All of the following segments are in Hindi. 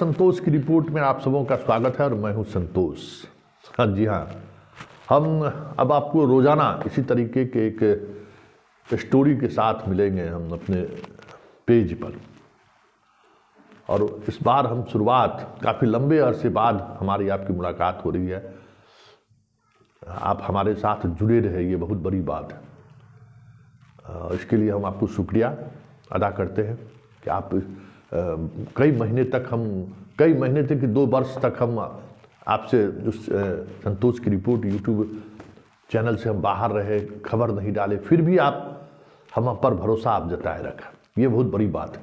संतोष की रिपोर्ट में आप सबों का स्वागत है और मैं हूं संतोष। हाँ जी हाँ, हम अब आपको रोज़ाना इसी तरीके के एक स्टोरी के साथ मिलेंगे हम अपने पेज पर। और इस बार हम शुरुआत काफ़ी लंबे अरसे बाद हमारी आपकी मुलाकात हो रही है। आप हमारे साथ जुड़े रहे, ये बहुत बड़ी बात है। इसके लिए हम आपको शुक्रिया अदा करते हैं कि आप कई महीने तक 2 वर्ष तक हम आपसे उस संतोष की रिपोर्ट यूट्यूब चैनल से हम बाहर रहे, खबर नहीं डाले, फिर भी आप हम पर भरोसा आप जताए रखा, ये बहुत बड़ी बात है।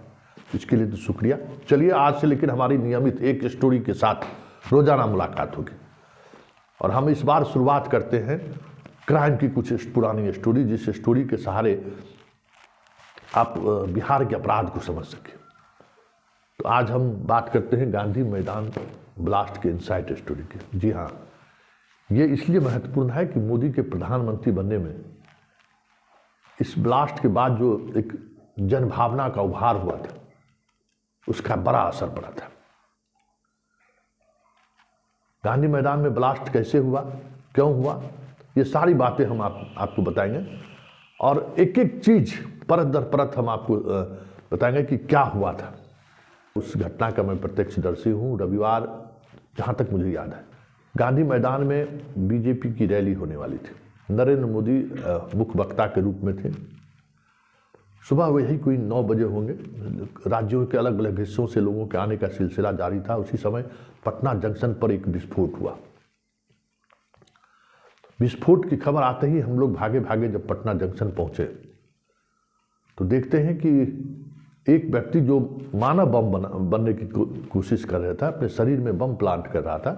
इसके लिए तो शुक्रिया। चलिए आज से लेकिन हमारी नियमित एक स्टोरी के साथ रोज़ाना मुलाकात होगी और हम इस बार शुरुआत करते हैं क्राइम की कुछ पुरानी स्टोरी, जिस स्टोरी के सहारे आप बिहार के अपराध को समझ सकें। तो आज हम बात करते हैं गांधी मैदान ब्लास्ट के इनसाइड स्टोरी की। जी हाँ, ये इसलिए महत्वपूर्ण है कि मोदी के प्रधानमंत्री बनने में इस ब्लास्ट के बाद जो एक जनभावना का उभार हुआ था, उसका बड़ा असर पड़ा था। गांधी मैदान में ब्लास्ट कैसे हुआ, क्यों हुआ, ये सारी बातें हम आपको बताएंगे और एक एक चीज परत दर परत हम आपको बताएंगे कि क्या हुआ था। उस घटना का मैं प्रत्यक्षदर्शी हूँ। रविवार, जहाँ तक मुझे याद है, गांधी मैदान में बीजेपी की रैली होने वाली थी। नरेंद्र मोदी मुख्य वक्ता के रूप में थे। सुबह वही कोई 9 बजे होंगे। राज्यों के अलग अलग हिस्सों से लोगों के आने का सिलसिला जारी था। उसी समय पटना जंक्शन पर एक विस्फोट हुआ। विस्फोट की खबर आते ही हम लोग भागे भागे जब पटना जंक्शन पहुंचे तो देखते हैं कि एक व्यक्ति जो मानव बम बनने की कोशिश कर रहा था, अपने शरीर में बम प्लांट कर रहा था,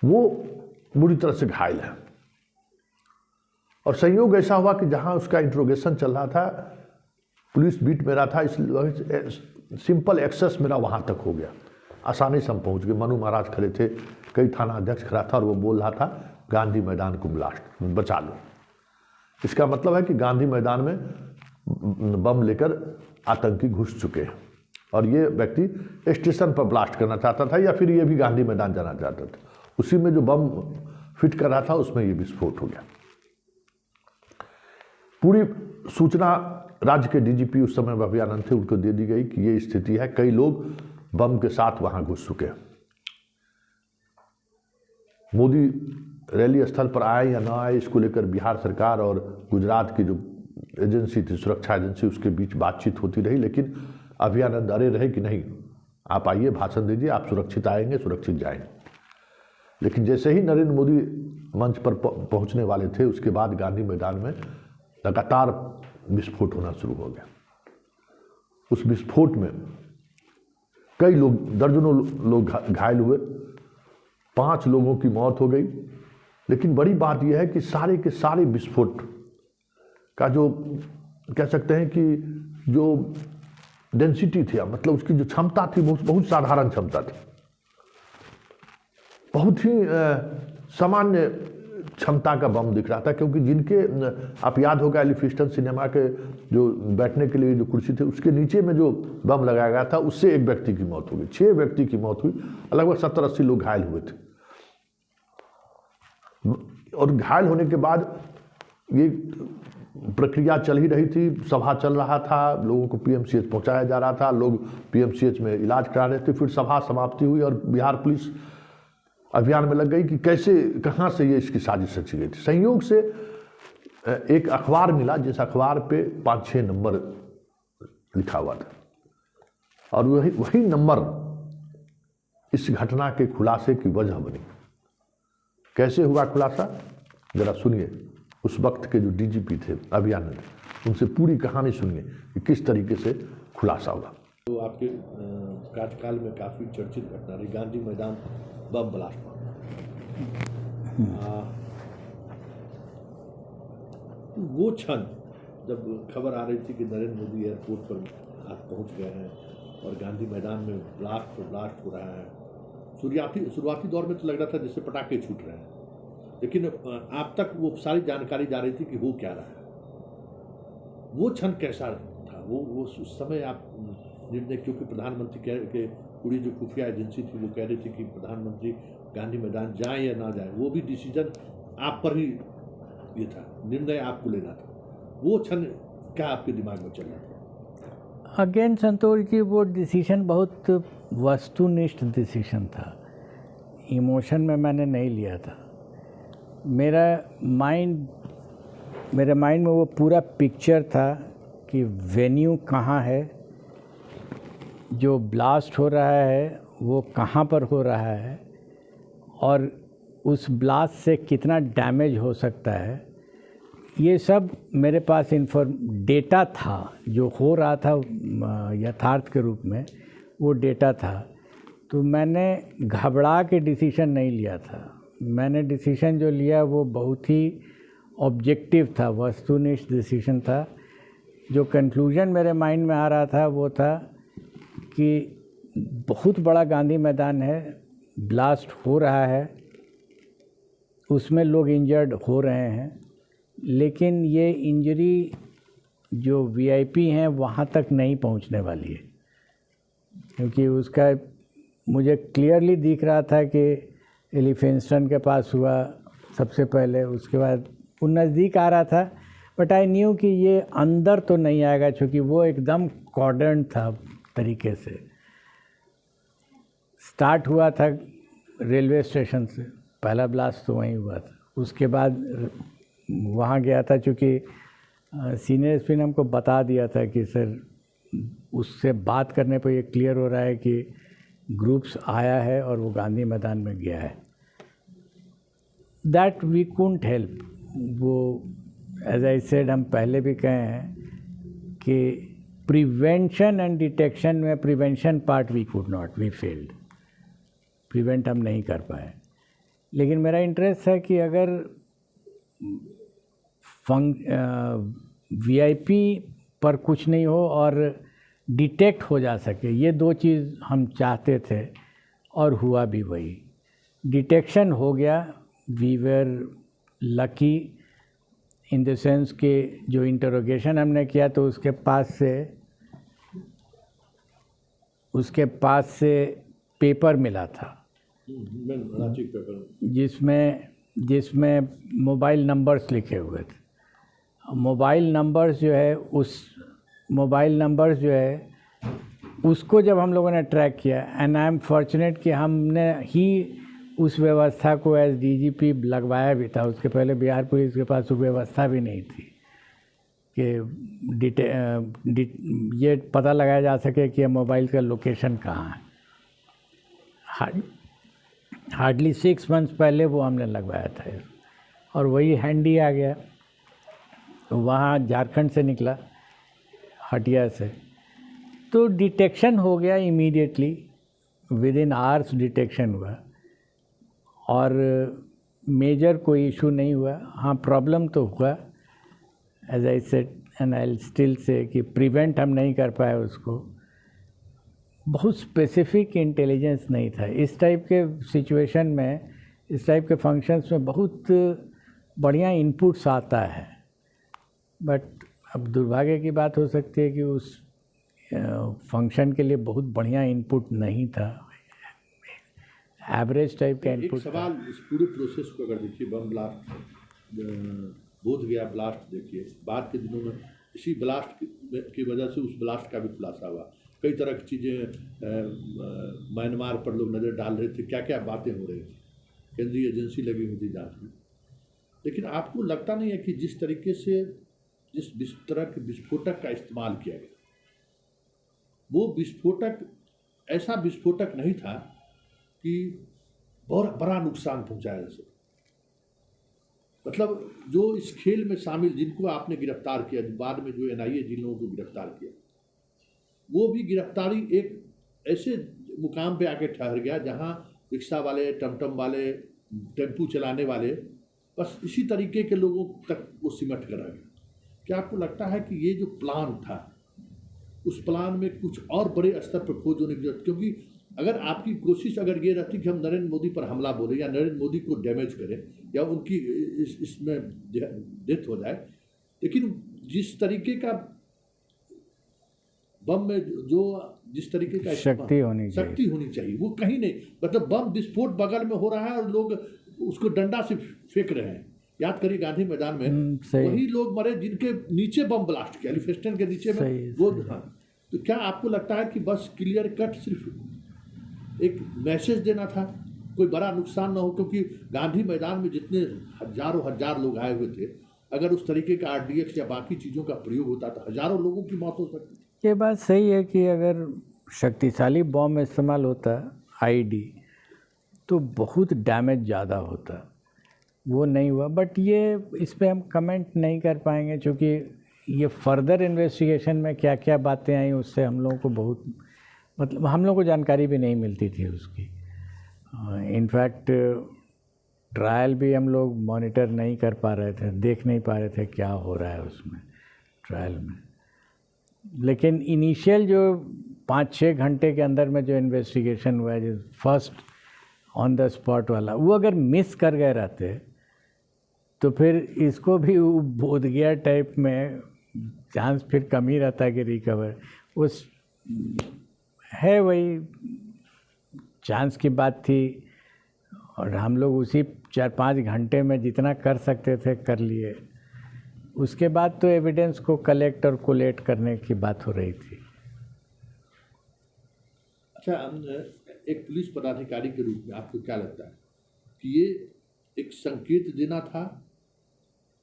वो बुरी तरह से घायल है। और संयोग ऐसा हुआ कि जहां उसका इंट्रोगेशन चल रहा था, पुलिस बीट मेरा था, इसलिए सिंपल एक्सेस मेरा वहां तक हो गया। आसानी से हम पहुंच गए। मनु महाराज खड़े थे, कई थाना अध्यक्ष खड़ा था और वो बोल रहा था गांधी मैदान को ब्लास्ट बचा लो। इसका मतलब है कि गांधी मैदान में बम लेकर आतंकी घुस चुके हैं और ये व्यक्ति स्टेशन पर ब्लास्ट करना चाहता था या फिर ये भी गांधी मैदान जाना चाहता था। उसी में जो बम फिट कर रहा था उसमें ये विस्फोट हो गया। पूरी सूचना राज्य के डीजीपी उस समय भव्यानंद थे, उनको दे दी गई कि ये स्थिति है, कई लोग बम के साथ वहां घुस चुके हैं। मोदी रैली स्थल पर आए या ना आए, इसको लेकर बिहार सरकार और गुजरात की जो एजेंसी थी, सुरक्षा एजेंसी, उसके बीच बातचीत होती रही। लेकिन अभियानंद अरे रहे कि नहीं, आप आइए, भाषण दीजिए, आप सुरक्षित आएंगे, सुरक्षित जाएंगे। लेकिन जैसे ही नरेंद्र मोदी मंच पर पहुंचने वाले थे, उसके बाद गांधी मैदान में लगातार विस्फोट होना शुरू हो गया। उस विस्फोट में कई लोग, दर्जनों लोग घायल हुए, 5 लोगों की मौत हो गई। लेकिन बड़ी बात यह है कि सारे के सारे विस्फोट का जो कह सकते हैं कि जो डेंसिटी थी, मतलब उसकी जो क्षमता थी, बहुत साधारण क्षमता थी, बहुत ही सामान्य क्षमता का बम दिख रहा था। क्योंकि जिनके, आप याद होगा एलिफिस्टन सिनेमा के जो बैठने के लिए जो कुर्सी थी, उसके नीचे में जो बम लगाया गया था, उससे एक व्यक्ति की मौत हो गई, 6 व्यक्ति की मौत हुई, लगभग 70-80 लोग घायल हुए थे। और घायल होने के बाद ये प्रक्रिया चल ही रही थी, सभा चल रहा था, लोगों को पीएमसीएच पहुंचाया जा रहा था, लोग पीएमसीएच में इलाज करा रहे थे। फिर सभा समाप्ति हुई और बिहार पुलिस अभियान में लग गई कि कैसे, कहाँ से ये इसकी साजिश रची गई थी। संयोग से एक अखबार मिला, जिस अखबार पे 5-6 नंबर लिखा हुआ था और वही नंबर इस घटना के खुलासे की वजह बनी। कैसे हुआ खुलासा, जरा सुनिए। उस वक्त के जो डीजीपी थे अभियानंद, उनसे पूरी कहानी सुनिए कि किस तरीके से खुलासा हुआ। तो आपके कार्यकाल में काफ़ी चर्चित घटना रही गांधी मैदान बम ब्लास्ट। वो क्षण जब खबर आ रही थी कि नरेंद्र मोदी एयरपोर्ट पर आप पहुंच गए हैं और गांधी मैदान में ब्लास्ट हो रहा है, शुरुआती दौर में तो लग रहा था जैसे पटाखे छूट रहे हैं, लेकिन आप तक वो सारी जानकारी जा रही थी कि हो क्या रहा है। वो क्षण कैसा था, वो उस समय आप निर्णय, क्योंकि प्रधानमंत्री के पूरी जो खुफिया एजेंसी थी वो कह रही थी कि प्रधानमंत्री गांधी मैदान जाएं या ना जाएं, वो भी डिसीजन आप पर ही ये था, निर्णय आपको लेना था। वो क्षण क्या आपके दिमाग में चल रहा था? अगेन संतोष जी, वो डिसीजन बहुत वस्तुनिष्ठ डिसीजन था, इमोशन में मैंने नहीं लिया था। मेरे माइंड में वो पूरा पिक्चर था कि वेन्यू कहाँ है, जो ब्लास्ट हो रहा है वो कहाँ पर हो रहा है, और उस ब्लास्ट से कितना डैमेज हो सकता है। ये सब मेरे पास डेटा था, जो हो रहा था यथार्थ के रूप में, वो डेटा था। तो मैंने घबरा के डिसीजन नहीं लिया था। मैंने डिसीजन जो लिया वो बहुत ही ऑब्जेक्टिव था, वस्तुनिष्ठ डिसीजन था। जो कंक्लूजन मेरे माइंड में आ रहा था वो था कि बहुत बड़ा गांधी मैदान है, ब्लास्ट हो रहा है, उसमें लोग इंजर्ड हो रहे हैं, लेकिन ये इंजरी जो वीआईपी हैं वहाँ तक नहीं पहुँचने वाली है, क्योंकि उसका मुझे क्लियरली दिख रहा था कि एलिफेंस्टन के पास हुआ सबसे पहले, उसके बाद वो नज़दीक आ रहा था, बट आई न्यू कि ये अंदर तो नहीं आएगा, क्योंकि वो एकदम कॉर्डन था तरीके से। स्टार्ट हुआ था रेलवे स्टेशन से, पहला ब्लास्ट तो वहीं हुआ था। उसके बाद वहाँ गया था, चूँकि सीनियर एसपी ने हमको बता दिया था कि सर उससे बात करने पर ये क्लियर हो रहा है कि ग्रुप्स आया है और वो गांधी मैदान में गया है। That we couldn't help. वो एज आई सेड, हम पहले भी कहे हैं कि प्रिवेंशन एंड डिटेक्शन में prevention part we could not, we failed. Prevent हम नहीं कर पाए। लेकिन मेरा इंटरेस्ट है कि अगर वीआईपी पर कुछ नहीं हो और डिटेक्ट हो जा सके, ये दो चीज़ हम चाहते थे और हुआ भी वही। डिटेक्शन हो गया, we were lucky in the sense कि जो इंटरोगेशन हमने किया तो उसके पास से पेपर मिला था, जिसमें मोबाइल नंबर्स लिखे हुए थे। मोबाइल नंबर्स जो है उसको जब हम लोगों ने ट्रैक किया, एंड आई एम फॉर्चुनेट कि हमने ही उस व्यवस्था को एज डीजीपी लगवाया भी था। उसके पहले बिहार पुलिस के पास वो व्यवस्था भी नहीं थी कि ये पता लगाया जा सके कि मोबाइल का लोकेशन कहाँ है। हार्डली 6 मंथ्स पहले वो हमने लगवाया था, और वही हैंडी आ गया। वहाँ झारखंड से निकला, हटिया से, तो डिटेक्शन हो गया immediately, with in hours detection हुआ, और मेजर कोई इशू नहीं हुआ। हाँ, प्रॉब्लम तो हुआ, as I said and I still say, कि प्रिवेंट हम नहीं कर पाए उसको। बहुत स्पेसिफिक इंटेलिजेंस नहीं था। इस टाइप के सिचुएशन में, इस टाइप के फंक्शंस में बहुत बढ़िया इनपुट्स आता है, बट अब दुर्भाग्य की बात हो सकती है कि उस फंक्शन के लिए बहुत बढ़िया इनपुट नहीं था, एवरेज टाइप का इनपुट। एक सवाल, इस पूरे प्रोसेस को अगर देखिए, बम ब्लास्ट, बोध गया ब्लास्ट देखिए, बाद के दिनों में इसी ब्लास्ट की वजह से उस ब्लास्ट का भी खुलासा हुआ। कई तरह की चीज़ें म्यांमार पर लोग नज़र डाल रहे थे, क्या क्या बातें हो रही थी, केंद्रीय एजेंसी लगी हुई थी जांच में। लेकिन आपको लगता नहीं है कि जिस तरह के विस्फोटक का इस्तेमाल किया गया, वो विस्फोटक ऐसा विस्फोटक नहीं था कि बहुत बड़ा नुकसान पहुंचाया जा सके? मतलब जो इस खेल में शामिल, जिनको आपने गिरफ्तार किया, बाद में जो एनआईए जिन लोगों को गिरफ्तार किया, वो भी गिरफ्तारी एक ऐसे मुकाम पे आके ठहर गया जहां रिक्शा वाले, टमटम वाले, टेम्पू चलाने वाले, बस इसी तरीके के लोगों तक वो सिमट कर आ गया। क्या आपको लगता है कि ये जो प्लान था, उस प्लान में कुछ और बड़े स्तर पर खोज होने की जरूरत? क्योंकि अगर आपकी कोशिश अगर ये रहती कि हम नरेंद्र मोदी पर हमला बोले या नरेंद्र मोदी को डैमेज करें या उनकी इसमें डेथ हो जाए, लेकिन जिस तरीके का बम में जो जिस तरीके का शक्ति होनी चाहिए। शक्ति होनी चाहिए, वो कहीं नहीं। मतलब बम विस्फोट बगल में हो रहा है और लोग उसको डंडा से फेंक रहे हैं। याद करिए गांधी मैदान में वही लोग मरे जिनके नीचे बम ब्लास्ट किया, एलिफेस्टन के नीचे में वो। हाँ, तो क्या आपको लगता है कि बस क्लियर कट सिर्फ एक मैसेज देना था, कोई बड़ा नुकसान ना हो? क्योंकि गांधी मैदान में जितने हजारों हजार लोग आए हुए थे, अगर उस तरीके का RDX या बाकी चीज़ों का प्रयोग होता तो हजारों लोगों की मौत हो सकती थी। ये बात सही है कि अगर शक्तिशाली बॉम्ब इस्तेमाल होता IED तो बहुत डैमेज ज़्यादा होता, वो नहीं हुआ। बट ये इस पे हम कमेंट नहीं कर पाएंगे क्योंकि ये फर्दर इन्वेस्टिगेशन में क्या क्या बातें आई उससे हम लोगों को बहुत मतलब हम लोगों को जानकारी भी नहीं मिलती थी उसकी। इनफैक्ट ट्रायल भी हम लोग मॉनिटर नहीं कर पा रहे थे, देख नहीं पा रहे थे क्या हो रहा है उसमें ट्रायल में। लेकिन इनिशियल जो 5-6 घंटे के अंदर में जो इन्वेस्टिगेशन हुआ है, जो फर्स्ट ऑन द स्पॉट वाला, वो अगर मिस कर गए रहते तो फिर इसको भी बोधगया टाइप में चांस फिर कम ही रहता है कि रिकवर उस है, वही चांस की बात थी। और हम लोग उसी 4-5 घंटे में जितना कर सकते थे कर लिए। उसके बाद तो एविडेंस को कलेक्ट और कोलेट करने की बात हो रही थी। अच्छा, एक पुलिस पदाधिकारी के रूप में आपको क्या लगता है कि ये एक संकेत देना था?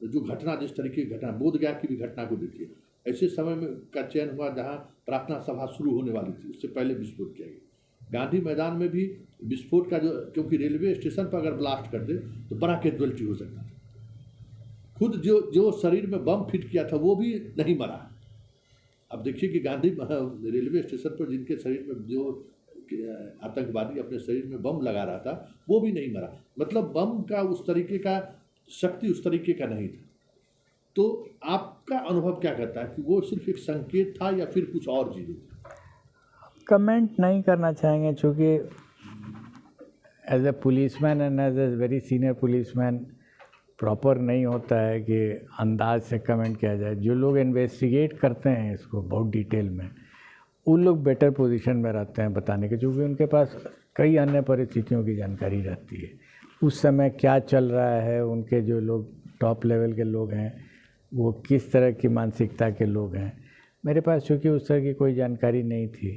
जो घटना, जिस तरीके की घटना, बोधगया की भी घटना को देखिए, ऐसे समय में का चयन हुआ जहां प्रार्थना सभा शुरू होने वाली थी, उससे पहले विस्फोट किया गया। गांधी मैदान में भी विस्फोट का जो, क्योंकि रेलवे स्टेशन पर अगर ब्लास्ट कर दे तो बड़ा कैजुअल्टी हो सकता था। खुद जो शरीर में बम फिट किया था वो भी नहीं मरा। अब देखिए कि गांधी रेलवे स्टेशन पर जिनके शरीर में जो आतंकवादी अपने शरीर में बम लगा रहा था वो भी नहीं मरा। मतलब बम का उस तरीके का शक्ति उस तरीके का नहीं था। तो आपका अनुभव क्या कहता है कि वो सिर्फ एक संकेत था या फिर कुछ और चीज़ें थी? कमेंट नहीं करना चाहेंगे क्योंकि as a policeman and as a very senior policeman proper नहीं होता है कि अंदाज से कमेंट किया जाए। जो लोग इन्वेस्टिगेट करते हैं इसको बहुत डिटेल में, उन लोग बेटर पोजीशन में रहते हैं बताने के, क्योंकि उनके पास कई अन्य परिस्थितियों की जानकारी रहती है। उस समय क्या चल रहा है, उनके जो लोग टॉप लेवल के लोग हैं वो किस तरह की मानसिकता के लोग हैं। मेरे पास चूँकि उस तरह की कोई जानकारी नहीं थी।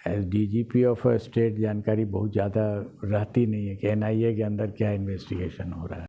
एज DGP ऑफ स्टेट जानकारी बहुत ज़्यादा रहती नहीं है कि NIA के अंदर क्या इन्वेस्टिगेशन हो रहा है।